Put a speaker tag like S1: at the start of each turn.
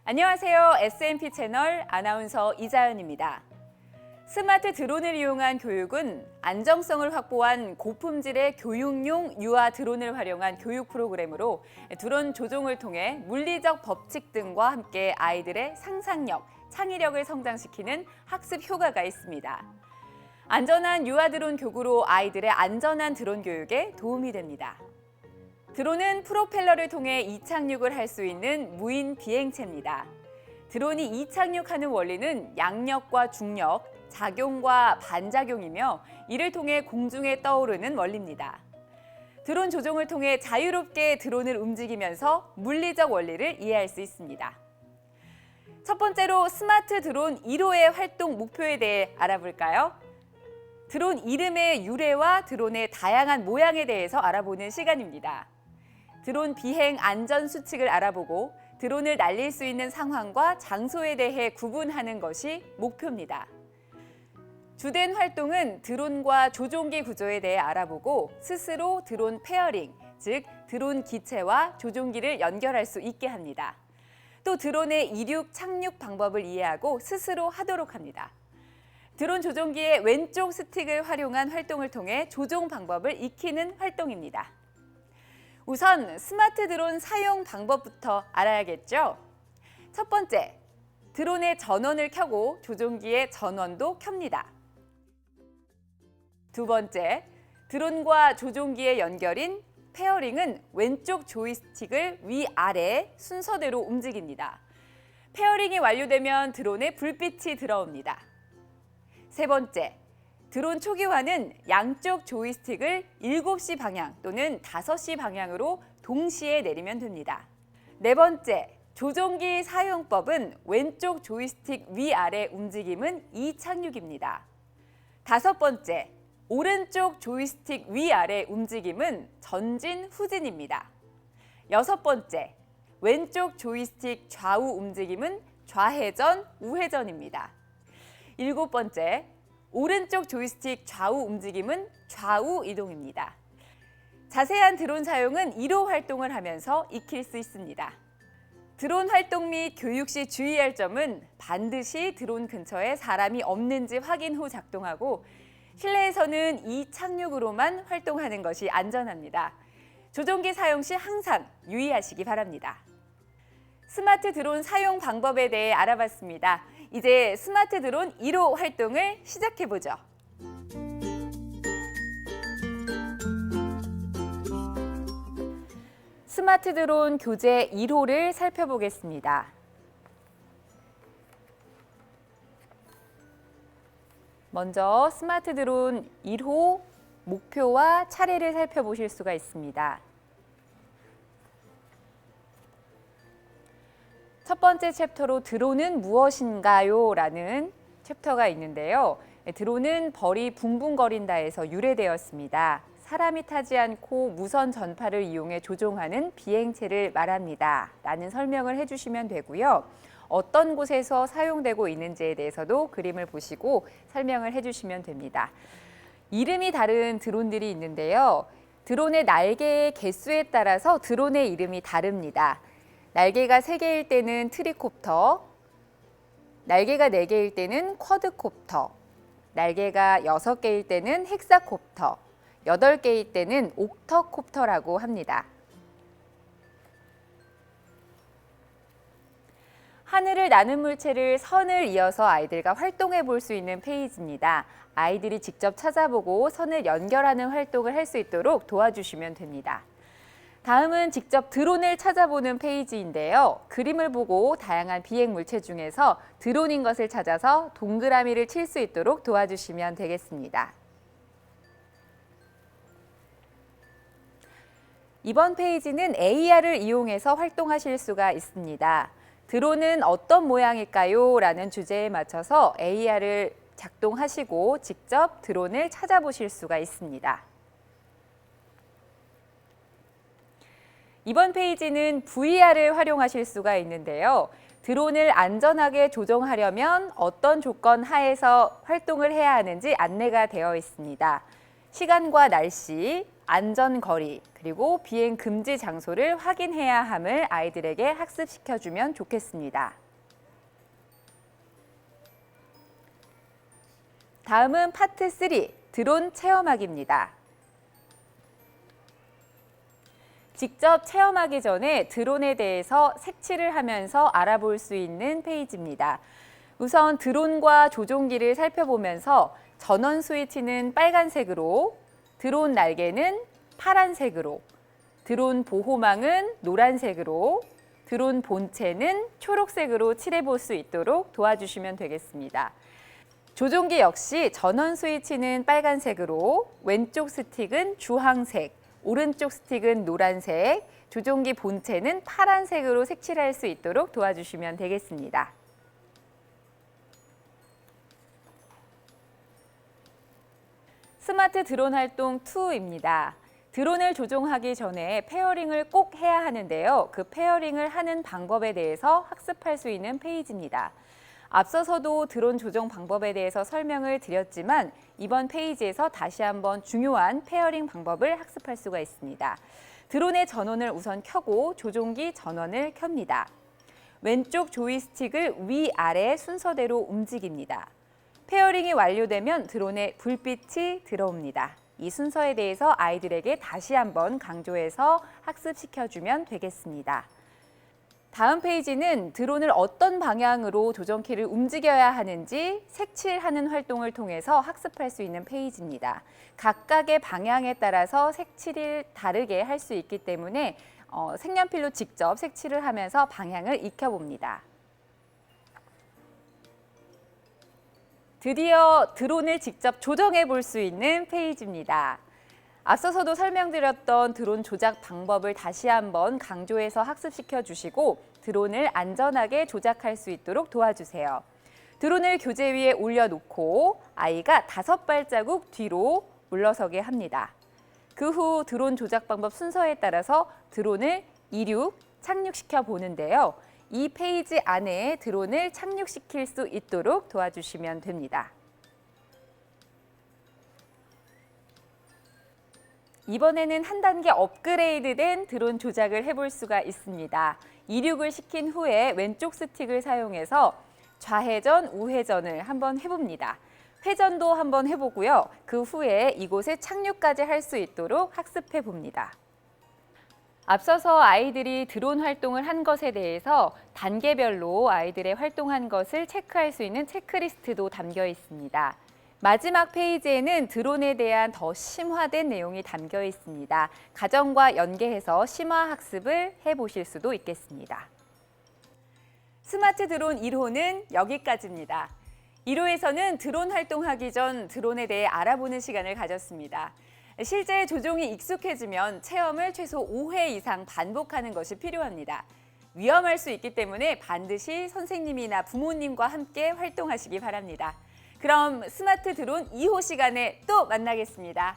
S1: 안녕하세요. SMP 채널 아나운서 이자연입니다. 스마트 드론을 이용한 교육은 안정성을 확보한 고품질의 교육용 유아 드론을 활용한 교육 프로그램으로 드론 조종을 통해 물리적 법칙 등과 함께 아이들의 상상력, 창의력을 성장시키는 학습 효과가 있습니다. 안전한 유아 드론 교구로 아이들의 안전한 드론 교육에 도움이 됩니다. 드론은 프로펠러를 통해 이착륙을 할 수 있는 무인 비행체입니다. 드론이 이착륙하는 원리는 양력과 중력, 작용과 반작용이며 이를 통해 공중에 떠오르는 원리입니다. 드론 조종을 통해 자유롭게 드론을 움직이면서 물리적 원리를 이해할 수 있습니다. 첫 번째로 스마트 드론 1호의 활동 목표에 대해 알아볼까요? 드론 이름의 유래와 드론의 다양한 모양에 대해서 알아보는 시간입니다. 드론 비행 안전 수칙을 알아보고 드론을 날릴 수 있는 상황과 장소에 대해 구분하는 것이 목표입니다. 주된 활동은 드론과 조종기 구조에 대해 알아보고 스스로 드론 페어링, 즉 드론 기체와 조종기를 연결할 수 있게 합니다. 또 드론의 이륙, 착륙 방법을 이해하고 스스로 하도록 합니다. 드론 조종기의 왼쪽 스틱을 활용한 활동을 통해 조종 방법을 익히는 활동입니다. 우선 스마트 드론 사용 방법부터 알아야겠죠? 첫 번째, 드론의 전원을 켜고 조종기의 전원도 켭니다. 두 번째, 드론과 조종기의 연결인 페어링은 왼쪽 조이스틱을 위아래 순서대로 움직입니다. 페어링이 완료되면 드론에 불빛이 들어옵니다. 세 번째, 드론 초기화는 양쪽 조이스틱을 7시 방향 또는 5시 방향으로 동시에 내리면 됩니다. 네 번째, 조종기 사용법은 왼쪽 조이스틱 위아래 움직임은 이착륙입니다. 다섯 번째, 오른쪽 조이스틱 위아래 움직임은 전진 후진입니다. 여섯 번째, 왼쪽 조이스틱 좌우 움직임은 좌회전 우회전입니다. 일곱 번째, 오른쪽 조이스틱 좌우 움직임은 좌우 이동입니다. 자세한 드론 사용은 1호 활동을 하면서 익힐 수 있습니다. 드론 활동 및 교육 시 주의할 점은 반드시 드론 근처에 사람이 없는지 확인 후 작동하고 실내에서는 이착륙으로만 활동하는 것이 안전합니다. 조종기 사용 시 항상 유의하시기 바랍니다. 스마트 드론 사용 방법에 대해 알아봤습니다. 이제 스마트 드론 1호 활동을 시작해보죠. 스마트 드론 교재 1호를 살펴보겠습니다. 먼저 스마트 드론 1호 목표와 차례를 살펴보실 수가 있습니다. 첫 번째 챕터로 드론은 무엇인가요? 라는 챕터가 있는데요. 드론은 벌이 붕붕거린다에서 유래되었습니다. 사람이 타지 않고 무선 전파를 이용해 조종하는 비행체를 말합니다. 라는 설명을 해주시면 되고요. 어떤 곳에서 사용되고 있는지에 대해서도 그림을 보시고 설명을 해주시면 됩니다. 이름이 다른 드론들이 있는데요. 드론의 날개의 개수에 따라서 드론의 이름이 다릅니다. 날개가 3개일 때는 트리콥터, 날개가 4개일 때는 쿼드콥터, 날개가 6개일 때는 헥사콥터, 8개일 때는 옥터콥터라고 합니다. 하늘을 나는 물체를 선을 이어서 아이들과 활동해 볼 수 있는 페이지입니다. 아이들이 직접 찾아보고 선을 연결하는 활동을 할 수 있도록 도와주시면 됩니다. 다음은 직접 드론을 찾아보는 페이지인데요. 그림을 보고 다양한 비행 물체 중에서 드론인 것을 찾아서 동그라미를 칠 수 있도록 도와주시면 되겠습니다. 이번 페이지는 AR을 이용해서 활동하실 수가 있습니다. 드론은 어떤 모양일까요? 라는 주제에 맞춰서 AR을 작동하시고 직접 드론을 찾아보실 수가 있습니다. 이번 페이지는 VR을 활용하실 수가 있는데요. 드론을 안전하게 조종하려면 어떤 조건 하에서 활동을 해야 하는지 안내가 되어 있습니다. 시간과 날씨, 안전거리, 그리고 비행 금지 장소를 확인해야 함을 아이들에게 학습시켜주면 좋겠습니다. 다음은 파트 3, 드론 체험하기입니다. 직접 체험하기 전에 드론에 대해서 색칠을 하면서 알아볼 수 있는 페이지입니다. 우선 드론과 조종기를 살펴보면서 전원 스위치는 빨간색으로, 드론 날개는 파란색으로, 드론 보호망은 노란색으로, 드론 본체는 초록색으로 칠해볼 수 있도록 도와주시면 되겠습니다. 조종기 역시 전원 스위치는 빨간색으로, 왼쪽 스틱은 주황색, 오른쪽 스틱은 노란색, 조종기 본체는 파란색으로 색칠할 수 있도록 도와주시면 되겠습니다. 스마트 드론 활동 2입니다. 드론을 조종하기 전에 페어링을 꼭 해야 하는데요. 그 페어링을 하는 방법에 대해서 학습할 수 있는 페이지입니다. 앞서서도 드론 조종 방법에 대해서 설명을 드렸지만 이번 페이지에서 다시 한번 중요한 페어링 방법을 학습할 수가 있습니다. 드론의 전원을 우선 켜고 조종기 전원을 켭니다. 왼쪽 조이스틱을 위아래 순서대로 움직입니다. 페어링이 완료되면 드론에 불빛이 들어옵니다. 이 순서에 대해서 아이들에게 다시 한번 강조해서 학습시켜주면 되겠습니다. 다음 페이지는 드론을 어떤 방향으로 조종키를 움직여야 하는지 색칠하는 활동을 통해서 학습할 수 있는 페이지입니다. 각각의 방향에 따라서 색칠을 다르게 할 수 있기 때문에 색연필로 직접 색칠을 하면서 방향을 익혀봅니다. 드디어 드론을 직접 조정해 볼 수 있는 페이지입니다. 앞서서도 설명드렸던 드론 조작 방법을 다시 한번 강조해서 학습시켜 주시고 드론을 안전하게 조작할 수 있도록 도와주세요. 드론을 교재 위에 올려놓고 아이가 5발자국 뒤로 물러서게 합니다. 그 후 드론 조작 방법 순서에 따라서 드론을 이륙, 착륙시켜 보는데요. 이 페이지 안에 드론을 착륙시킬 수 있도록 도와주시면 됩니다. 이번에는 한 단계 업그레이드된 드론 조작을 해볼 수가 있습니다. 이륙을 시킨 후에 왼쪽 스틱을 사용해서 좌회전, 우회전을 한번 해봅니다. 회전도 한번 해보고요. 그 후에 이곳에 착륙까지 할 수 있도록 학습해 봅니다. 앞서서 아이들이 드론 활동을 한 것에 대해서 단계별로 아이들의 활동한 것을 체크할 수 있는 체크리스트도 담겨 있습니다. 마지막 페이지에는 드론에 대한 더 심화된 내용이 담겨 있습니다. 가정과 연계해서 심화 학습을 해보실 수도 있겠습니다. 스마트 드론 1호는 여기까지입니다. 1호에서는 드론 활동하기 전 드론에 대해 알아보는 시간을 가졌습니다. 실제 조종이 익숙해지면 체험을 최소 5회 이상 반복하는 것이 필요합니다. 위험할 수 있기 때문에 반드시 선생님이나 부모님과 함께 활동하시기 바랍니다. 그럼 스마트 드론 2호 시간에 또 만나겠습니다.